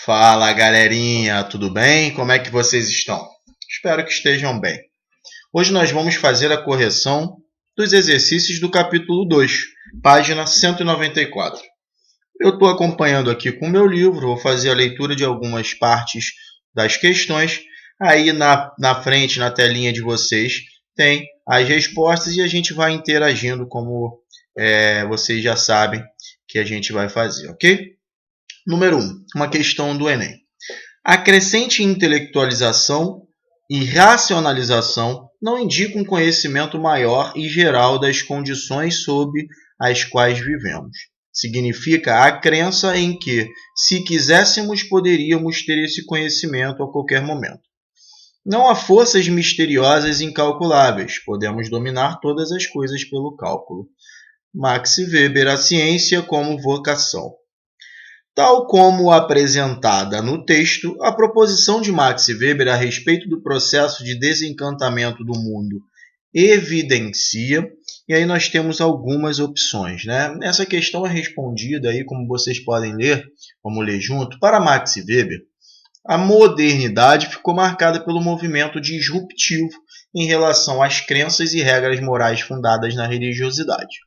Fala, galerinha, tudo bem? Como é que vocês estão? Espero que estejam bem. Hoje nós vamos fazer a correção dos exercícios do capítulo 2, página 194. Eu estou acompanhando aqui com o meu livro, vou fazer a leitura de algumas partes das questões. Aí na frente, na telinha de vocês, tem as respostas e a gente vai interagindo como vocês já sabem que a gente vai fazer, ok? Número 1, uma questão do Enem. A crescente intelectualização e racionalização não indica um conhecimento maior e geral das condições sob as quais vivemos. Significa a crença em que, se quiséssemos, poderíamos ter esse conhecimento a qualquer momento. Não há forças misteriosas e incalculáveis, podemos dominar todas as coisas pelo cálculo. Max Weber, a ciência como vocação. Tal como apresentada no texto, a proposição de Max Weber a respeito do processo de desencantamento do mundo evidencia, e aí nós temos algumas opções, né? Essa questão é respondida aí, como vocês podem ler, vamos ler junto. Para Max Weber, a modernidade ficou marcada pelo movimento disruptivo em relação às crenças e regras morais fundadas na religiosidade.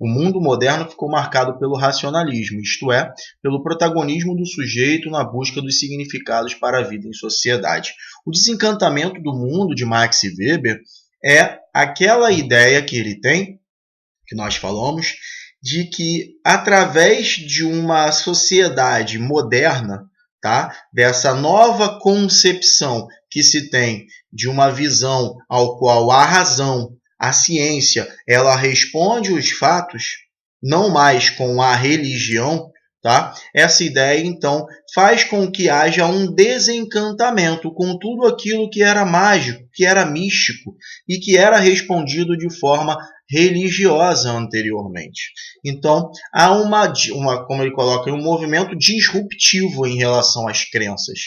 O mundo moderno ficou marcado pelo racionalismo, isto é, pelo protagonismo do sujeito na busca dos significados para a vida em sociedade. O desencantamento do mundo de Max Weber é aquela ideia que ele tem, que nós falamos, de que através de uma sociedade moderna, tá, dessa nova concepção que se tem de uma visão ao qual a razão, a ciência, ela responde os fatos, não mais com a religião, tá? Essa ideia, então, faz com que haja um desencantamento com tudo aquilo que era mágico, que era místico e que era respondido de forma religiosa anteriormente. Então, há como ele coloca, um movimento disruptivo em relação às crenças.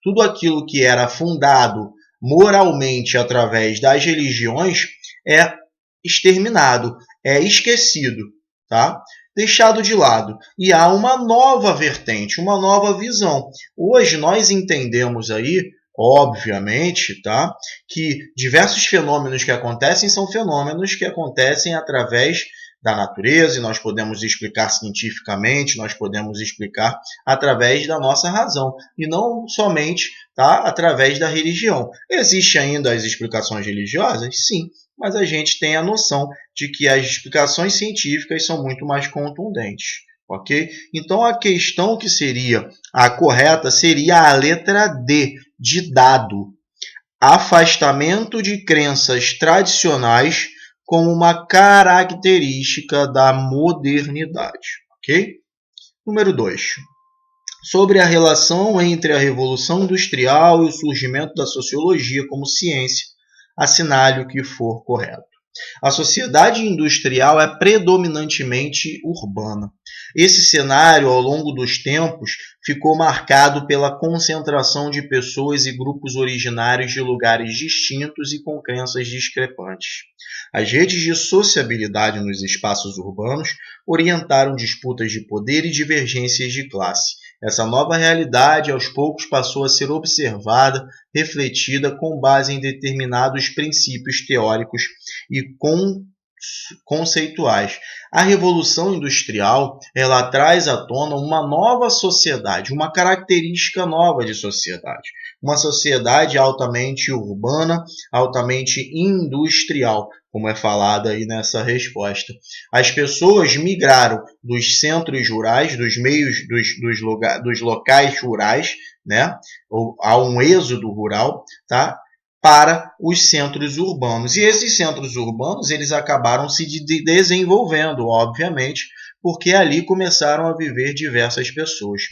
Tudo aquilo que era fundado moralmente através das religiões é exterminado, é esquecido, tá? Deixado de lado. E há uma nova vertente, uma nova visão. Hoje nós entendemos aí, obviamente, tá, que diversos fenômenos que acontecem são fenômenos que acontecem através da natureza, e nós podemos explicar cientificamente, nós podemos explicar através da nossa razão, e não somente, tá, através da religião. Existem ainda as explicações religiosas? Sim, mas a gente tem a noção de que as explicações científicas são muito mais contundentes, ok? Então, a questão que seria a correta seria a letra D, de dado. Afastamento de crenças tradicionais como uma característica da modernidade, ok? Número 2. Sobre a relação entre a Revolução Industrial e o surgimento da sociologia como ciência, assinale o que for correto. A sociedade industrial é predominantemente urbana. Esse cenário, ao longo dos tempos, ficou marcado pela concentração de pessoas e grupos originários de lugares distintos e com crenças discrepantes. As redes de sociabilidade nos espaços urbanos orientaram disputas de poder e divergências de classe. Essa nova realidade, aos poucos, passou a ser observada, refletida com base em determinados princípios teóricos e conceituais. A Revolução Industrial, ela traz à tona uma nova sociedade, uma característica nova de sociedade. Uma sociedade altamente urbana, altamente industrial, como é falado aí nessa resposta. As pessoas migraram dos centros rurais, dos meios, dos locais rurais, né? Há um êxodo rural, tá? Para os centros urbanos. E esses centros urbanos, eles acabaram se desenvolvendo, obviamente, porque ali começaram a viver diversas pessoas.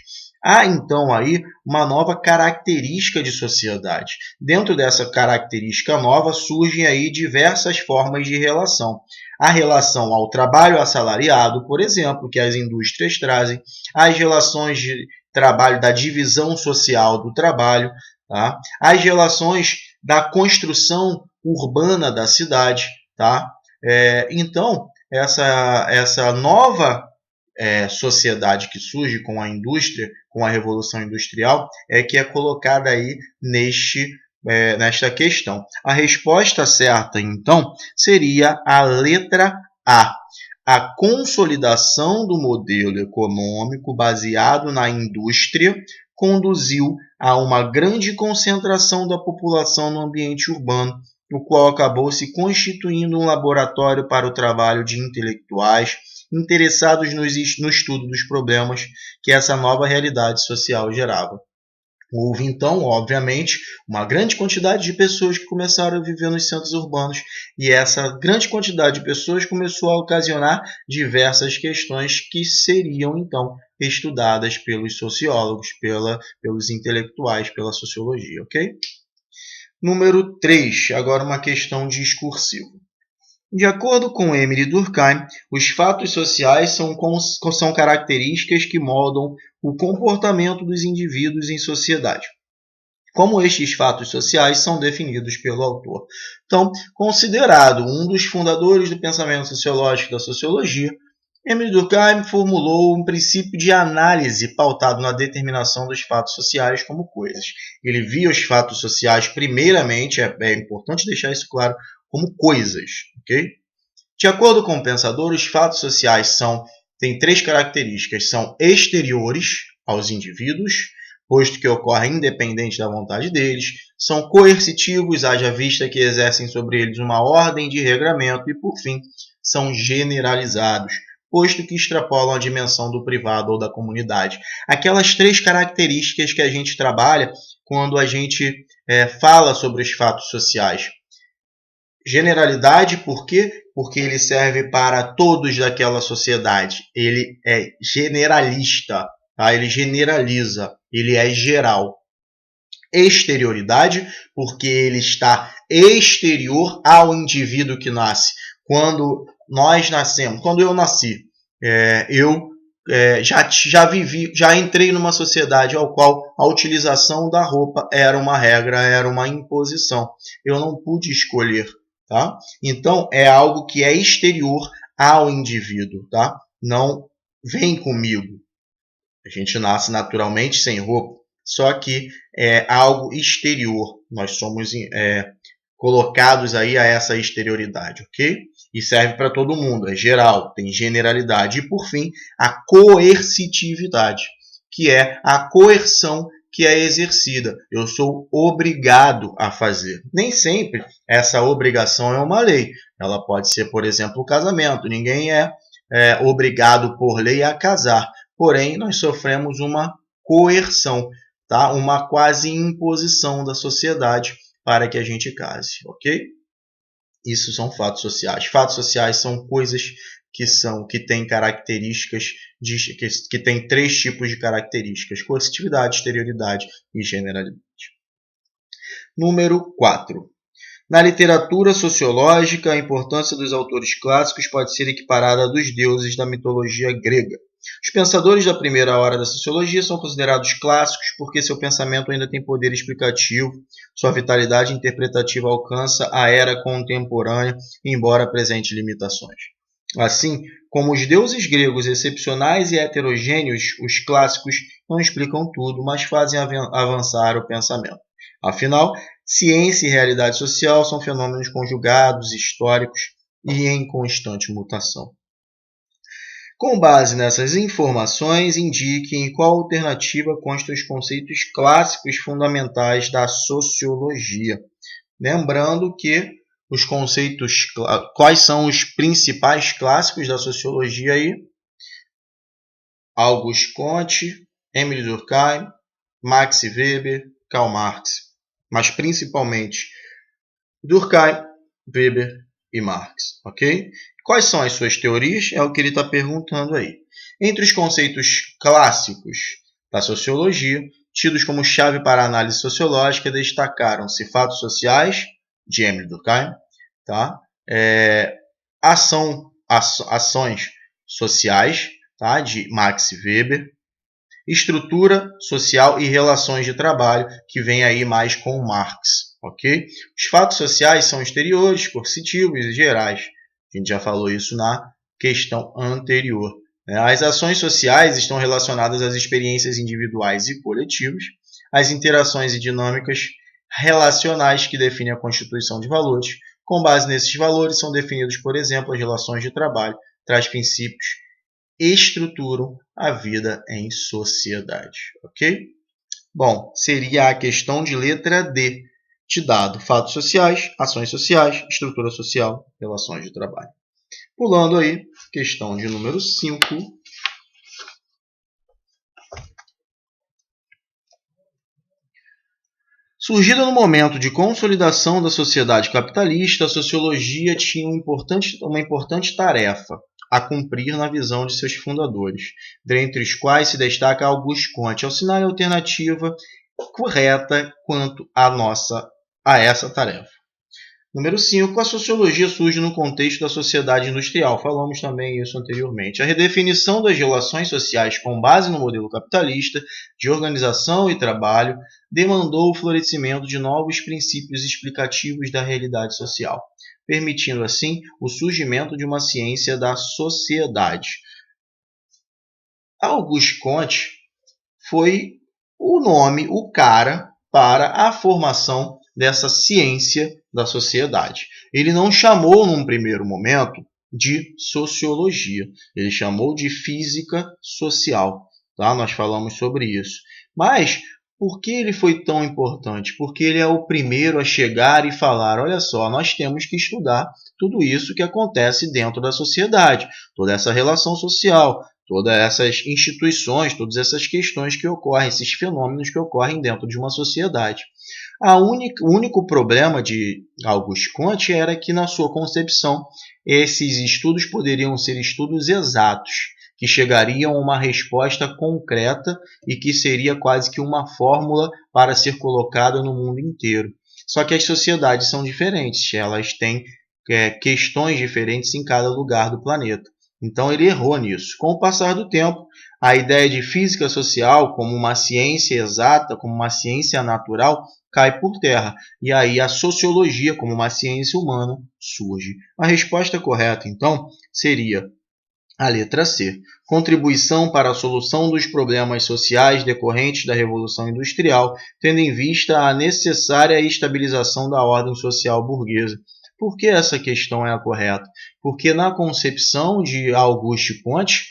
Há, então, aí uma nova característica de sociedade. Dentro dessa característica nova, surgem aí diversas formas de relação. A relação ao trabalho assalariado, por exemplo, que as indústrias trazem, as relações de trabalho, da divisão social do trabalho, tá? As relações da construção urbana da cidade, tá? Então, essa nova sociedade que surge com a indústria, com a Revolução Industrial, que é colocada aí nesta questão. A resposta certa, então, seria a letra A. A consolidação do modelo econômico baseado na indústria conduziu a uma grande concentração da população no ambiente urbano, o qual acabou se constituindo um laboratório para o trabalho de intelectuais interessados no estudo dos problemas que essa nova realidade social gerava. Houve, então, obviamente, uma grande quantidade de pessoas que começaram a viver nos centros urbanos, e essa grande quantidade de pessoas começou a ocasionar diversas questões que seriam, então, estudadas pelos sociólogos, pelos intelectuais, pela sociologia, ok? Número 3, agora uma questão discursiva. De acordo com Emile Durkheim, os fatos sociais são características que moldam o comportamento dos indivíduos em sociedade. Como estes fatos sociais são definidos pelo autor? Então, considerado um dos fundadores do pensamento sociológico da sociologia, Emile Durkheim formulou um princípio de análise pautado na determinação dos fatos sociais como coisas. Ele via os fatos sociais, primeiramente, é importante deixar isso claro, como coisas. Okay? De acordo com o pensador, os fatos sociais têm 3 características. São exteriores aos indivíduos, posto que ocorrem independente da vontade deles, são coercitivos, haja vista que exercem sobre eles uma ordem de regramento e, por fim, são generalizados, posto que extrapolam a dimensão do privado ou da comunidade. Aquelas 3 características que a gente trabalha quando a gente fala sobre os fatos sociais. Generalidade, por quê? Porque ele serve para todos daquela sociedade. Ele é generalista, tá? Ele generaliza, ele é geral. Exterioridade, porque ele está exterior ao indivíduo que nasce. Quando nós nascemos, quando eu nasci, eu já entrei numa sociedade ao qual a utilização da roupa era uma regra, era uma imposição. Eu não pude escolher. Tá? Então, é algo que é exterior ao indivíduo. Tá? Não vem comigo. A gente nasce naturalmente sem roupa, só que é algo exterior. Nós somos colocados aí a essa exterioridade, ok? E serve para todo mundo, é geral, tem generalidade. E, por fim, a coercitividade, que é a coerção que é exercida. Eu sou obrigado a fazer. Nem sempre essa obrigação é uma lei. Ela pode ser, por exemplo, o casamento. Ninguém é obrigado por lei a casar. Porém, nós sofremos uma coerção, tá? Uma quase imposição da sociedade para que a gente case, ok? Isso são fatos sociais. Fatos sociais são coisas que têm características, que têm 3 tipos de características: coercitividade, exterioridade e generalidade. Número 4. Na literatura sociológica, a importância dos autores clássicos pode ser equiparada à dos deuses da mitologia grega. Os pensadores da primeira hora da sociologia são considerados clássicos porque seu pensamento ainda tem poder explicativo, sua vitalidade interpretativa alcança a era contemporânea, embora apresente limitações. Assim, como os deuses gregos excepcionais e heterogêneos, os clássicos não explicam tudo, mas fazem avançar o pensamento. Afinal, ciência e realidade social são fenômenos conjugados, históricos e em constante mutação. Com base nessas informações, indique em qual alternativa constam os conceitos clássicos fundamentais da sociologia. Lembrando que os conceitos, quais são os principais clássicos da sociologia aí? Auguste Comte, Emile Durkheim, Max Weber, Karl Marx. Mas principalmente Durkheim, Weber e Marx, ok? Quais são as suas teorias? É o que ele está perguntando aí. Entre os conceitos clássicos da sociologia, tidos como chave para a análise sociológica, destacaram-se fatos sociais, de Emile Durkheim, tá? Ações sociais, tá? De Max Weber, estrutura social e relações de trabalho, que vem aí mais com Marx. Okay? Os fatos sociais são exteriores, coercitivos e gerais. A gente já falou isso na questão anterior. As ações sociais estão relacionadas às experiências individuais e coletivas, às interações e dinâmicas relacionais que definem a constituição de valores. Com base nesses valores, são definidos, por exemplo, as relações de trabalho, tais princípios estruturam a vida em sociedade. Ok? Bom, seria a questão de letra D, de dado fatos sociais, ações sociais, estrutura social, relações de trabalho. Pulando aí, questão de número 5. Surgida no momento de consolidação da sociedade capitalista, a sociologia tinha uma importante tarefa a cumprir na visão de seus fundadores, dentre os quais se destaca Auguste Comte. Assinale a alternativa correta quanto a essa tarefa. Número 5. A sociologia surge no contexto da sociedade industrial. Falamos também isso anteriormente. A redefinição das relações sociais com base no modelo capitalista de organização e trabalho demandou o florescimento de novos princípios explicativos da realidade social, permitindo assim o surgimento de uma ciência da sociedade. Auguste Comte foi o cara para a formação dessa ciência da sociedade. Ele não chamou, num primeiro momento, de sociologia. Ele chamou de física social. Tá? Nós falamos sobre isso. Mas por que ele foi tão importante? Porque ele é o primeiro a chegar e falar, olha só, nós temos que estudar tudo isso que acontece dentro da sociedade, toda essa relação social, todas essas instituições, todas essas questões que ocorrem, esses fenômenos que ocorrem dentro de uma sociedade. O único problema de Auguste Comte era que, na sua concepção, esses estudos poderiam ser estudos exatos, que chegariam a uma resposta concreta e que seria quase que uma fórmula para ser colocada no mundo inteiro. Só que as sociedades são diferentes, elas têm questões diferentes em cada lugar do planeta. Então ele errou nisso. Com o passar do tempo, a ideia de física social como uma ciência exata, como uma ciência natural, cai por terra. E aí a sociologia como uma ciência humana surge. A resposta correta, então, seria a letra C. Contribuição para a solução dos problemas sociais decorrentes da Revolução Industrial, tendo em vista a necessária estabilização da ordem social burguesa. Por que essa questão é a correta? Porque na concepção de Auguste Comte,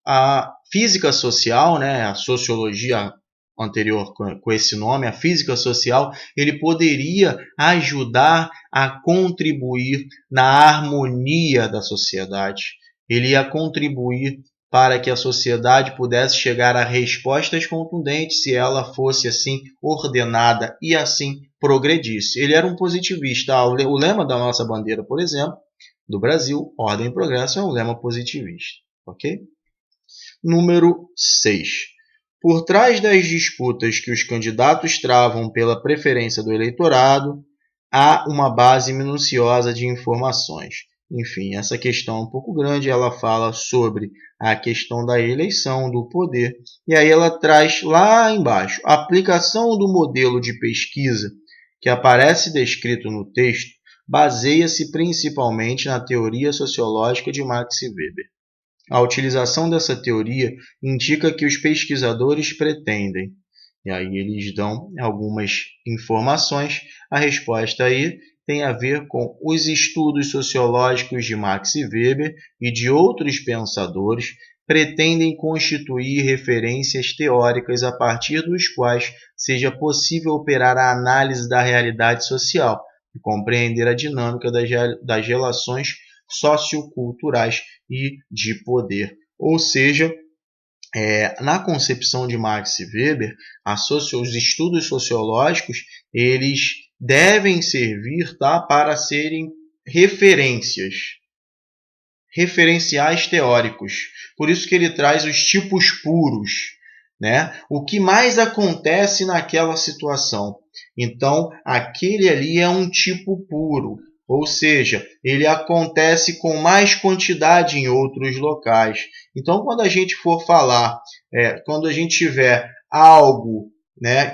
a física social, a sociologia anterior com esse nome, a física social, ele poderia ajudar a contribuir na harmonia da sociedade. Ele ia contribuir para que a sociedade pudesse chegar a respostas contundentes se ela fosse assim ordenada e assim progredisse. Ele era um positivista. O lema da nossa bandeira, por exemplo, do Brasil, Ordem e Progresso, é um lema positivista. Ok? Número 6. Por trás das disputas que os candidatos travam pela preferência do eleitorado, há uma base minuciosa de informações. Enfim, essa questão é um pouco grande, ela fala sobre a questão da eleição, do poder, e aí ela traz lá embaixo, a aplicação do modelo de pesquisa que aparece descrito no texto baseia-se principalmente na teoria sociológica de Max Weber. A utilização dessa teoria indica que os pesquisadores pretendem, e aí eles dão algumas informações. A resposta aí tem a ver com os estudos sociológicos de Max Weber e de outros pensadores pretendem constituir referências teóricas a partir dos quais seja possível operar a análise da realidade social e compreender a dinâmica das relações socioculturais e de poder. Ou seja, na concepção de Max Weber, os estudos sociológicos eles devem servir para serem referenciais teóricos. Por isso que ele traz os tipos puros, o que mais acontece naquela situação. Então, aquele ali é um tipo puro, ou seja, ele acontece com mais quantidade em outros locais. Então, quando a gente for falar, quando a gente tiver algo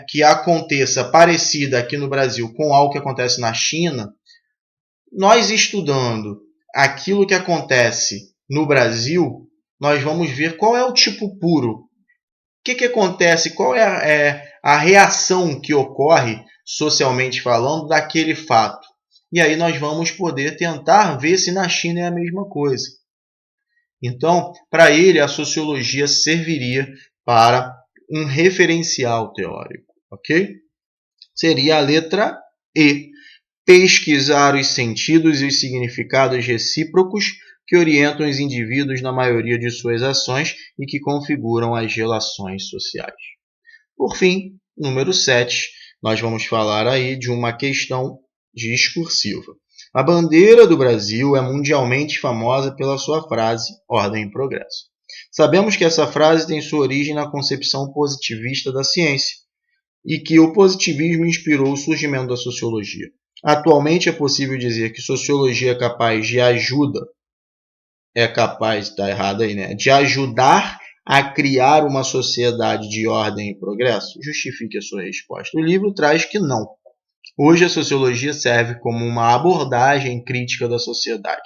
que aconteça parecido aqui no Brasil com algo que acontece na China, nós estudando aquilo que acontece no Brasil, nós vamos ver qual é o tipo puro. O que acontece? Qual é a reação que ocorre, socialmente falando, daquele fato? E aí nós vamos poder tentar ver se na China é a mesma coisa. Então, para ele, a sociologia serviria para um referencial teórico, ok? Seria a letra E. Pesquisar os sentidos e os significados recíprocos que orientam os indivíduos na maioria de suas ações e que configuram as relações sociais. Por fim, número 7, nós vamos falar aí de uma questão discursiva. A bandeira do Brasil é mundialmente famosa pela sua frase Ordem e Progresso. Sabemos que essa frase tem sua origem na concepção positivista da ciência e que o positivismo inspirou o surgimento da sociologia. Atualmente é possível dizer que sociologia é capaz de de ajudar a criar uma sociedade de ordem e progresso? Justifique a sua resposta. O livro traz que não. Hoje a sociologia serve como uma abordagem crítica da sociedade.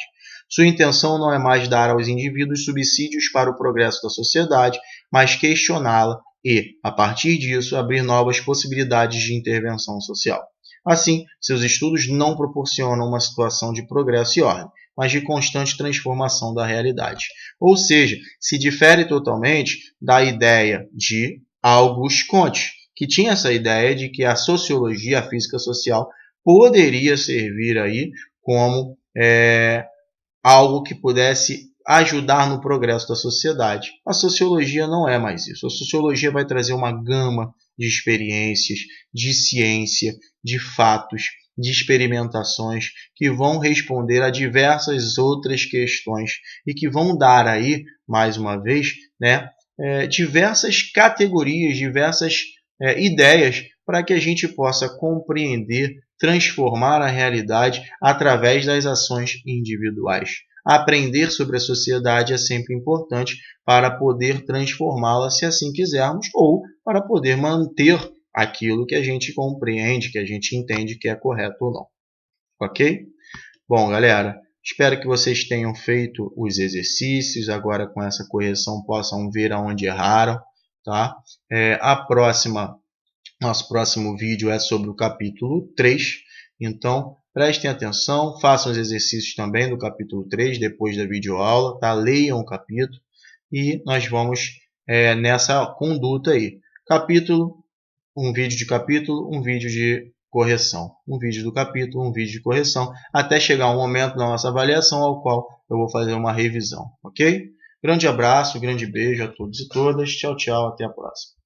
Sua intenção não é mais dar aos indivíduos subsídios para o progresso da sociedade, mas questioná-la e, a partir disso, abrir novas possibilidades de intervenção social. Assim, seus estudos não proporcionam uma situação de progresso e ordem, mas de constante transformação da realidade. Ou seja, se difere totalmente da ideia de Auguste Comte, que tinha essa ideia de que a sociologia, a física social, poderia servir aí como algo que pudesse ajudar no progresso da sociedade. A sociologia não é mais isso. A sociologia vai trazer uma gama de experiências, de ciência, de fatos, de experimentações que vão responder a diversas outras questões e que vão dar aí, mais uma vez, diversas categorias, diversas ideias para que a gente possa compreender, transformar a realidade através das ações individuais. Aprender sobre a sociedade é sempre importante para poder transformá-la, se assim quisermos, ou para poder manter aquilo que a gente compreende, que a gente entende que é correto ou não. Ok? Bom, galera, espero que vocês tenham feito os exercícios, agora com essa correção possam ver aonde erraram. Tá? Nosso próximo vídeo é sobre o capítulo 3, então prestem atenção, façam os exercícios também do capítulo 3 depois da videoaula, tá? Leiam o capítulo e nós vamos nessa conduta aí. Capítulo, um vídeo de capítulo, um vídeo de correção. Um vídeo do capítulo, um vídeo de correção, até chegar um momento na nossa avaliação ao qual eu vou fazer uma revisão, ok? Grande abraço, grande beijo a todos e todas, tchau, tchau, até a próxima.